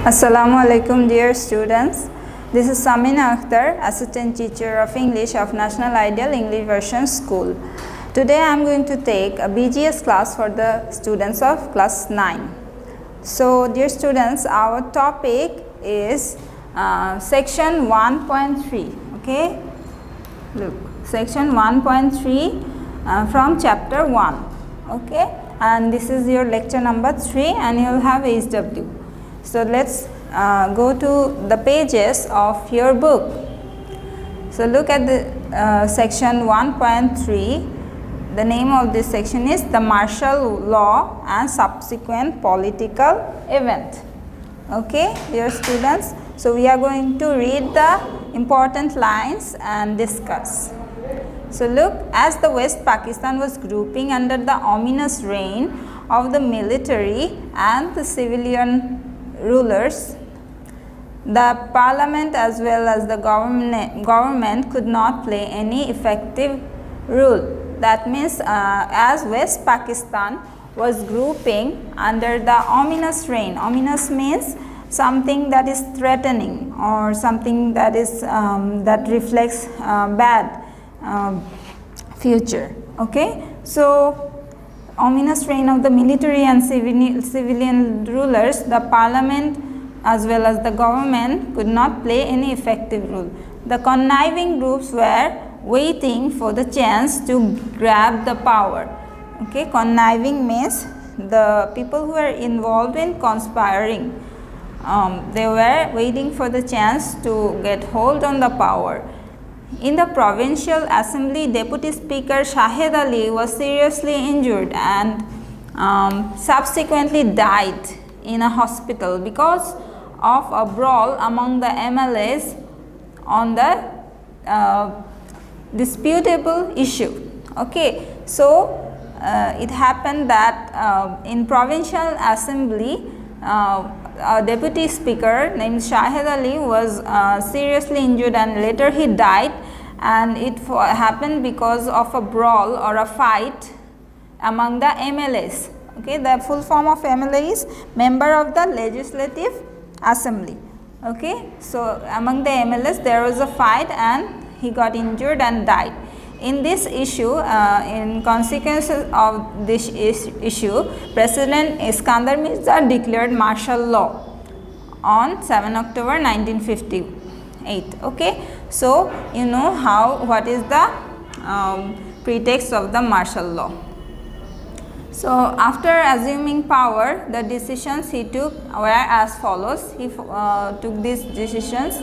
Assalamu alaikum dear students. This is Samina Akhter, Assistant Teacher of English of National Ideal English Version School. Today I am going to take a B.G.S class for the students of class 9. So dear students, our topic is section 1.3. Okay, look, section 1.3 from chapter 1. Okay, and this is your lecture number 3 and you will have HW. So let's go to the pages of your book. So look at the section 1.3. The name of this section is the martial law and subsequent political event. Okay, dear students. So we are going to read the important lines and discuss. So look, as the West Pakistan was grouping under the ominous reign of the military and the civilian rulers, the parliament as well as the government could not play any effective role. That means as West Pakistan was grouping under the ominous reign. Ominous means something that is threatening or something that is that reflects bad future. Okay, so ominous reign of the military and civilian rulers, the parliament as well as the government could not play any effective role. The conniving groups were waiting for the chance to grab the power. Okay, conniving means the people who are involved in conspiring. They were waiting for the chance to get hold on the power. In the provincial assembly, Deputy Speaker Shahid Ali was seriously injured and subsequently died in a hospital because of a brawl among the MLAs on the disputable issue. Okay, so it happened that in provincial assembly, a deputy speaker named Shahid Ali was seriously injured and later he died, and it happened because of a brawl or a fight among the MLAs. Okay, the full form of MLA is Member of the Legislative Assembly. Okay, so among the MLAs there was a fight and he got injured and died. In this issue, in consequence of this issue, President Iskandar Mirza declared martial law on 7 October 1958. Okay, so you know what is the pretext of the martial law. So after assuming power, the decisions he took were as follows. He took these decisions.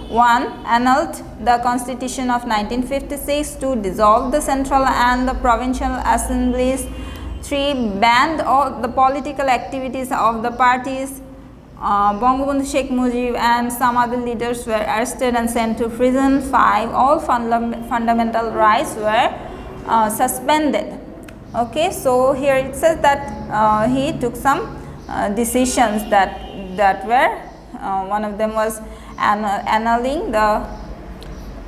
1. Annulled the Constitution of 1956 to dissolve the central and the provincial assemblies. 3. Banned all the political activities of the parties. Bangabandhu Sheikh Mujib and some other leaders were arrested and sent to prison. 5. All fundamental rights were suspended. Okay, so here it says that he took some decisions that were one of them was annulling the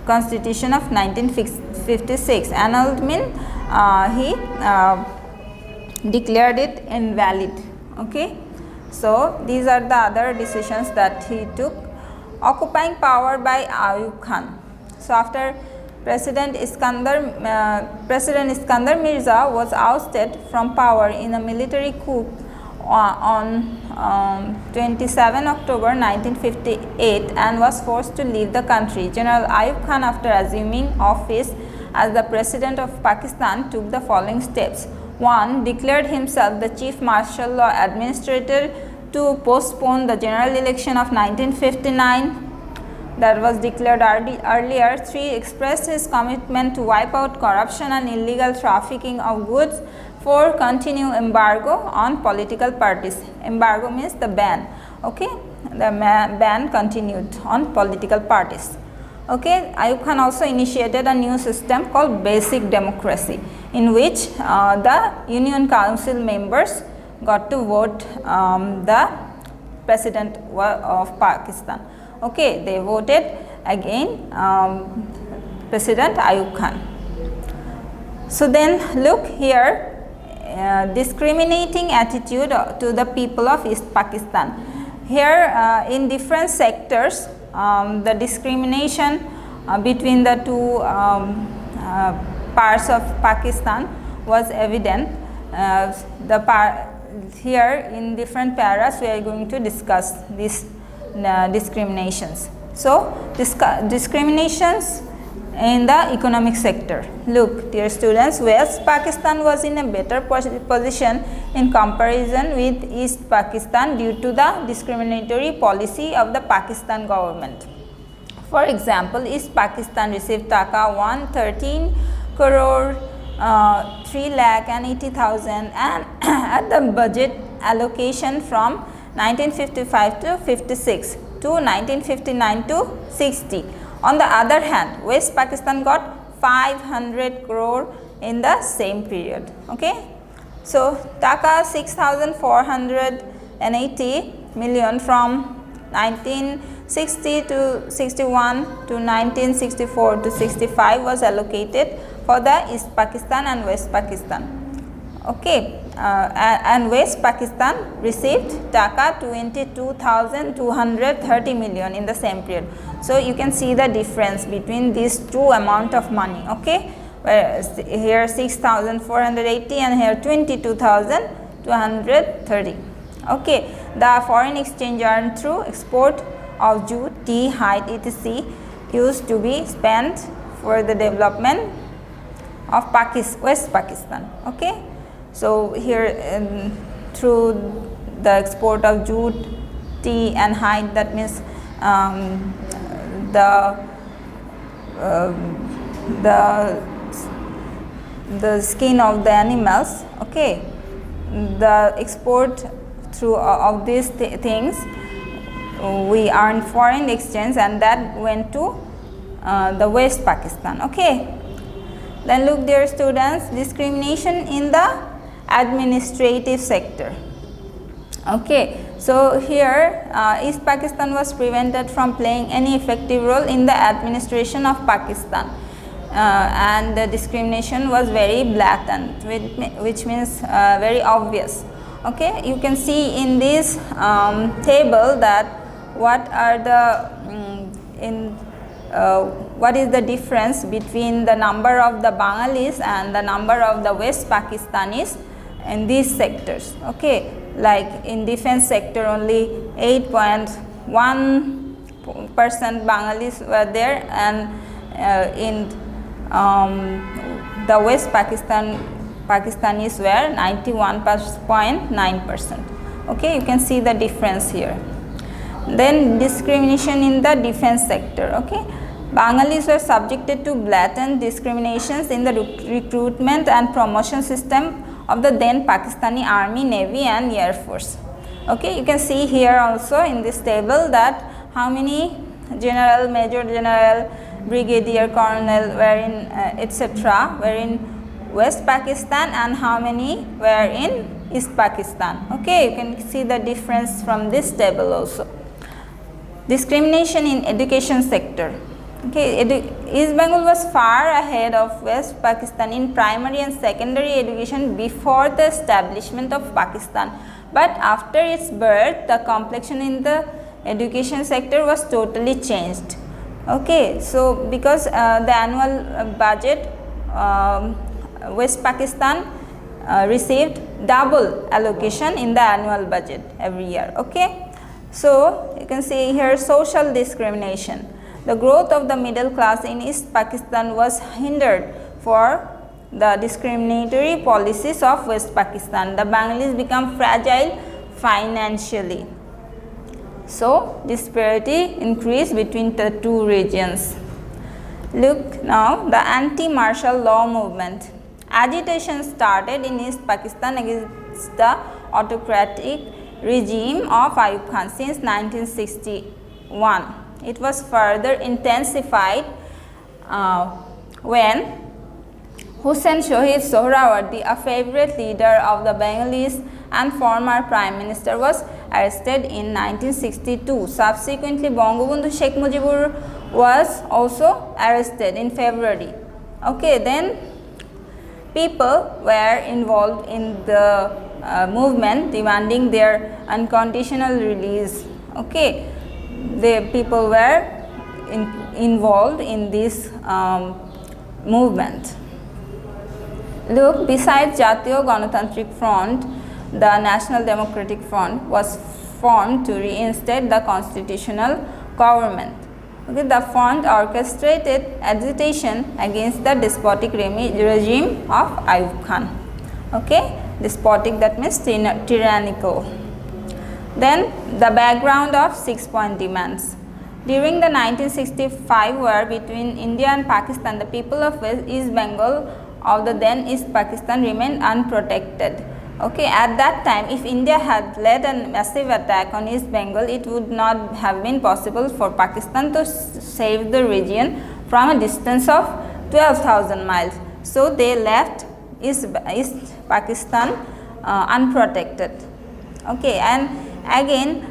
Constitution of 1956. Annulled means he declared it invalid. Okay, so these are the other decisions that he took. Occupying power by Ayub Khan. So after President Iskandar Mirza was ousted from power in a military coup on 27 October 1958 and was forced to leave the country. General Ayub Khan, after assuming office as the President of Pakistan, took the following steps. 1. Declared himself the Chief Martial Law Administrator to postpone the general election of 1959 that was declared earlier. 3. Expressed his commitment to wipe out corruption and illegal trafficking of goods. 4. Continue embargo on political parties. Embargo means the ban. Okay, the ban continued on political parties. Okay, Ayub Khan also initiated a new system called basic democracy, in which the Union Council members got to vote the President of Pakistan. Okay, they voted again President Ayub Khan. So then look here, discriminating attitude to the people of East Pakistan. here in different sectors the discrimination between the two parts of Pakistan was evident. Here in different paras we are going to discuss these discriminations. So, discriminations in the economic sector. Look, dear students, West Pakistan was in a better position in comparison with East Pakistan due to the discriminatory policy of the Pakistan government. For example, East Pakistan received Taka 113 crore 3,80,000 and at the budget allocation from 1955 to 56 to 1959 to 60. On the other hand, West Pakistan got 500 crore in the same period. Okay. So, Taka 6,480 million from 1960 to 61 to 1964 to 65 was allocated for the East Pakistan and West Pakistan. Okay. And West Pakistan received Taka 22,230 million in the same period. So, you can see the difference between these two amount of money. Okay. Where here 6,480 and here 22,230. Okay. The foreign exchange earned through export of jute, tea, hide, etc. used to be spent for the development of West Pakistan. Okay. So, here through the export of jute, tea and hide, that means the skin of the animals. Okay. The export through of these things we earn foreign exchange and that went to the West Pakistan. Okay. Then look, dear students, discrimination in the administrative sector. Okay. So, here East Pakistan was prevented from playing any effective role in the administration of Pakistan and the discrimination was very blatant, which means very obvious. Okay. You can see in this table that what are the what is the difference between the number of the Bengalis and the number of the West Pakistanis in these sectors. Okay. Like in defense sector only 8.1% Bengalis were there and in the West Pakistanis were 91.9%. Okay. You can see the difference here. Then discrimination in the defense sector. Okay. Bengalis were subjected to blatant discriminations in the recruitment and promotion system of the then Pakistani Army, Navy and Air Force. Okay. You can see here also in this table that how many general, major general, brigadier, colonel were in etc. were in West Pakistan and how many were in East Pakistan. Okay. You can see the difference from this table also. Discrimination in education sector. Okay, East Bengal was far ahead of West Pakistan in primary and secondary education before the establishment of Pakistan, but after its birth the complexion in the education sector was totally changed. Okay, so because the annual budget West Pakistan received double allocation in the annual budget every year. Okay. So, you can see here social discrimination. The growth of the middle class in East Pakistan was hindered for the discriminatory policies of West Pakistan. The Bengalis become fragile financially. So, disparity increased between the two regions. Look now, the anti-martial law movement. Agitation started in East Pakistan against the autocratic regime of Ayub Khan since 1961. It was further intensified when Hussain Shahid Sohrawardi, a favorite leader of the Bengalis and former Prime Minister, was arrested in 1962. Subsequently, Bangabandhu Sheikh Mujibur was also arrested in February. Okay, then people were involved in the movement demanding their unconditional release Okay, the people were involved in this movement. Look, besides Jatiyo Ganotantrik Front, the National Democratic Front was formed to reinstate the constitutional government. Okay, the front orchestrated agitation against the despotic regime of Ayub Khan. Okay, despotic, that means tyrannical. Then the background of 6-point demands. During the 1965 war between India and Pakistan, the people of East Bengal of the then East Pakistan remained unprotected. Okay, at that time, if India had led a massive attack on East Bengal, it would not have been possible for Pakistan to save the region from a distance of 12,000 miles. So they left East Pakistan unprotected. Okay, and again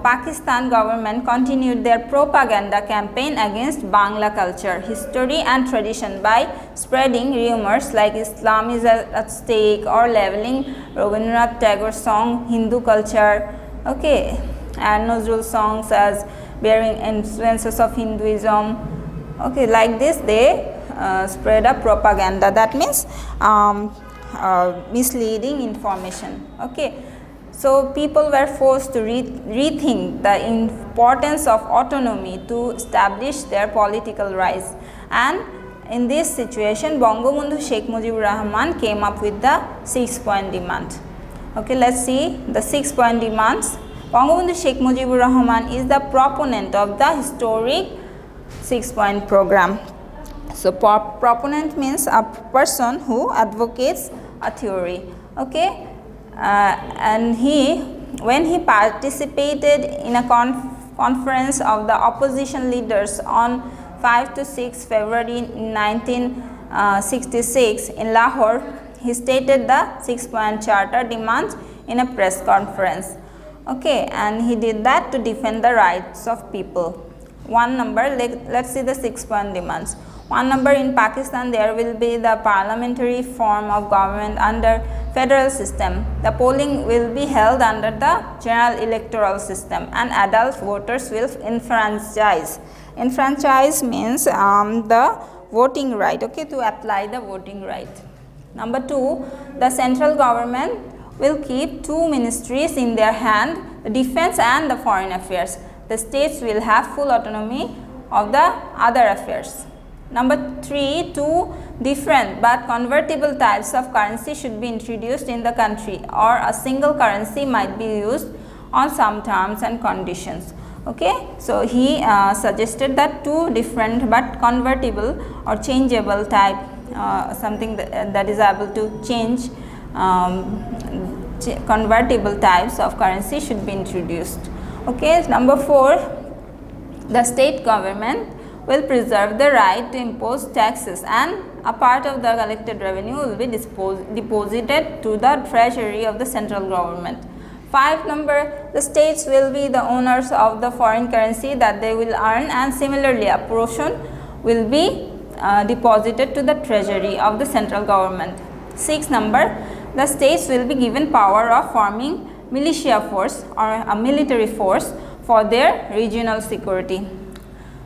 Pakistan government continued their propaganda campaign against Bangla culture, history and tradition by spreading rumors like Islam is at stake or leveling Rabindranath Tagore's song Hindu culture, okay, and Nazrul songs as bearing influences of Hinduism. Okay, like this they spread a propaganda, that means misleading information. Okay, so people were forced to rethink the importance of autonomy to establish their political rights, and in this situation Bangabandhu Sheikh Mujibur Rahman came up with the 6-point demand. Okay, let's see the 6-point demands. Bangabandhu Sheikh Mujibur Rahman is the proponent of the historic 6-point program. So proponent means a person who advocates a theory. Okay, and when he participated in a conference of the opposition leaders on 5 to 6 February 1966 in Lahore, he stated the 6-point charter demands in a press conference. Okay, and he did that to defend the rights of people. One number, let's see the 6-point demands. One number, in Pakistan there will be the parliamentary form of government under federal system. The polling will be held under the general electoral system, and adult voters will enfranchise. Enfranchise means the voting right, okay, to apply the voting right. Number 2, the central government will keep 2 ministries in their hand, the defense and the foreign affairs. The states will have full autonomy of the other affairs. Number 3, 2 different but convertible types of currency should be introduced in the country, or a single currency might be used on some terms and conditions. Okay, so he suggested that 2 different but convertible or changeable type, something that is able to change convertible types of currency should be introduced. Okay, number 4, the state government will preserve the right to impose taxes, and a part of the collected revenue will be deposited to the treasury of the central government. 5 number, the states will be the owners of the foreign currency that they will earn, and similarly a portion will be deposited to the treasury of the central government. 6 number, the states will be given power of forming militia force or a military force for their regional security.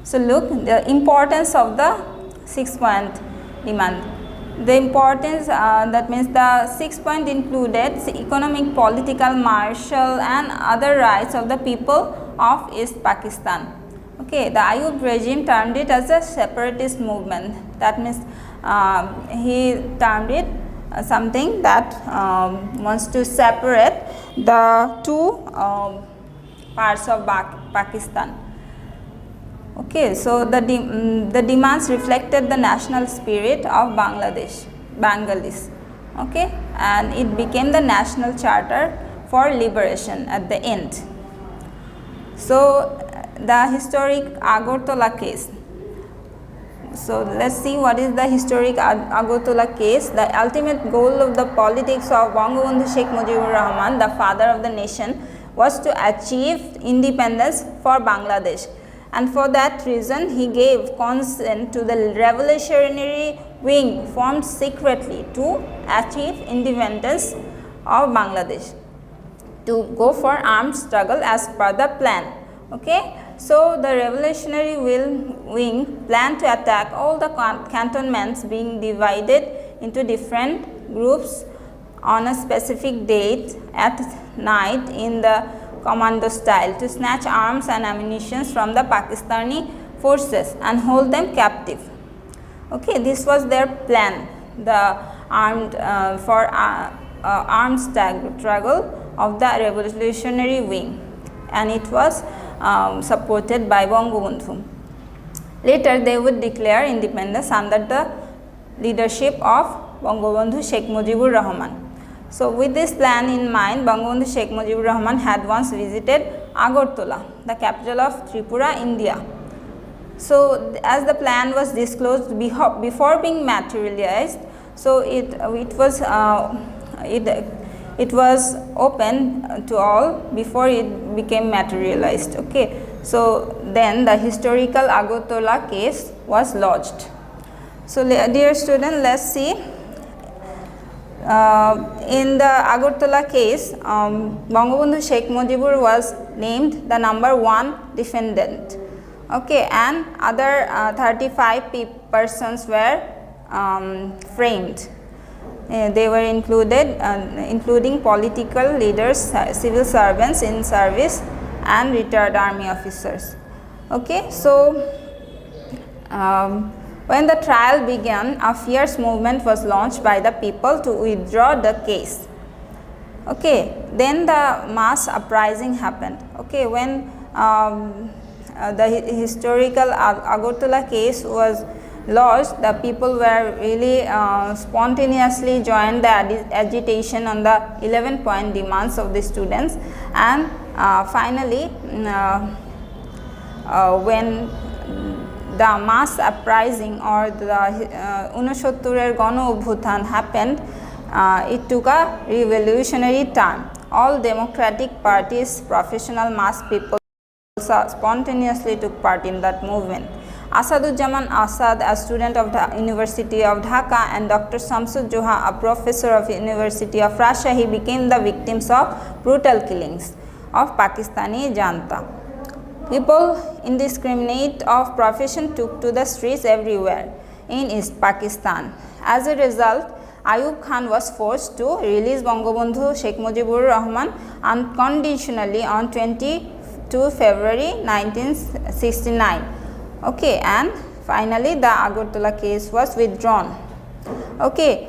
So look, the importance of the 6-point demand. The importance, that means the 6-point included economic, political, martial and other rights of the people of East Pakistan. Okay, the Ayub regime termed it as a separatist movement. That means he termed it something that wants to separate the 2 parts of Pakistan. Okay, so the demands reflected the national spirit of Bengalis. Okay, and it became the national charter for liberation at the end. So the historic Agartala case. So let's see what is the historic Agartala case. The ultimate goal of the politics of Bangabandhu Sheikh Mujibur Rahman, the father of the nation, was to achieve independence for Bangladesh. And for that reason, he gave consent to the revolutionary wing formed secretly to achieve independence of Bangladesh. to go for armed struggle as per the plan. Okay. So, the revolutionary wing planned to attack all the cantonments being divided into different groups on a specific date at night in the commando style to snatch arms and ammunition from the Pakistani forces and hold them captive. Okay, this was their plan, the armed armed struggle of the revolutionary wing, and it was supported by Bangabandhu. Later, they would declare independence under the leadership of Bangabandhu Sheikh Mujibur Rahman. So, with this plan in mind, Bangabandhu Sheikh Mujibur Rahman had once visited Agartala, the capital of Tripura, India. So, as the plan was disclosed before being materialized, so it was open to all before it became materialized. Okay. So, then the historical Agartala case was lodged. So, dear student, let us see. In the Agartala case, Bangabandhu Sheikh Mujibur was named the number 1 defendant. Okay, and other 35 persons were framed. They were included, including political leaders, civil servants in service, and retired army officers. Okay, so when the trial began, a fierce movement was launched by the people to withdraw the case. Okay, then the mass uprising happened. Okay, when the historical Agartala case was lodged, the people were really spontaneously joined the agitation on the 11-point demands of the students, and finally when the mass uprising or the Unoshotturer Gano Obhuthan happened, it took a revolutionary turn. All democratic parties, professional mass people spontaneously took part in that movement. Asaduzzaman Asad, a student of the University of Dhaka, and Dr. Shamsud Joha, a professor of University of Rajshahi, became the victims of brutal killings of Pakistani Janta. People indiscriminate of profession took to the streets everywhere in East Pakistan. As a result, Ayub Khan was forced to release Bangabandhu Sheikh Mujibur Rahman unconditionally on 22 February 1969. Okay, and finally the Agartala case was withdrawn. Okay,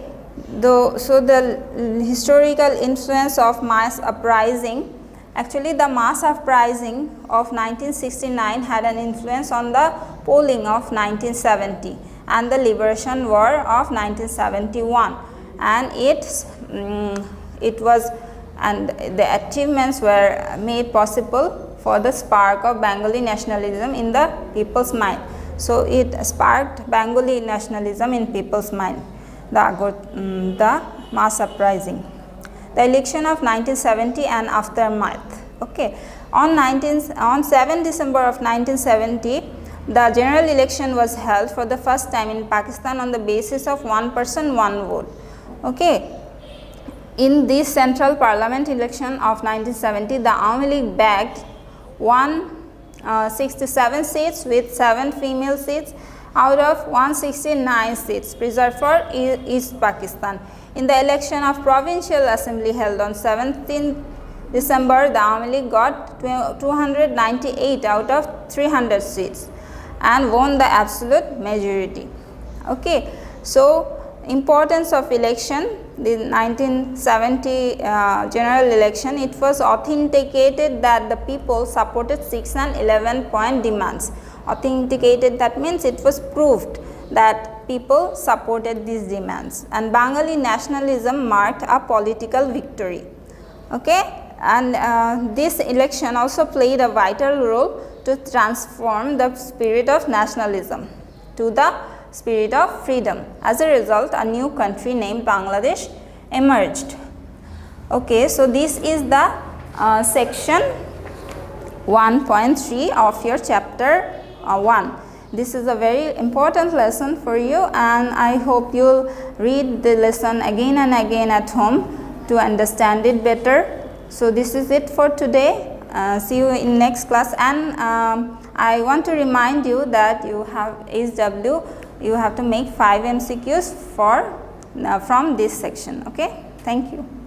so the historical influence of mass uprising, actually the mass uprising of 1969 had an influence on the polling of 1970 and the liberation war of 1971, and the achievements were made possible for the spark of Bengali nationalism in the people's mind. So, it sparked Bengali nationalism in people's mind, the mass uprising. The election of 1970 and aftermath. Okay. On 7 December of 1970, the general election was held for the first time in Pakistan on the basis of one person, one vote. Okay. In this central parliament election of 1970, the Awami League bagged 167 seats with 7 female seats out of 169 seats reserved for East Pakistan. In the election of provincial assembly held on 17 December, the Awami League got 298 out of 300 seats and won the absolute majority. Okay. So, importance of election, the 1970 general election, it was authenticated that the people supported 6 and 11-point demands. Authenticated, that means it was proved that people supported these demands, and Bengali nationalism marked a political victory. Okay. And this election also played a vital role to transform the spirit of nationalism to the spirit of freedom. As a result, a new country named Bangladesh emerged. Okay, so this is the section 1.3 of your chapter 1. This is a very important lesson for you, and I hope you'll read the lesson again and again at home to understand it better. So this is it for today. See you in next class, and I want to remind you that you have HW, you have to make 5 MCQs for from this section. Okay, thank you.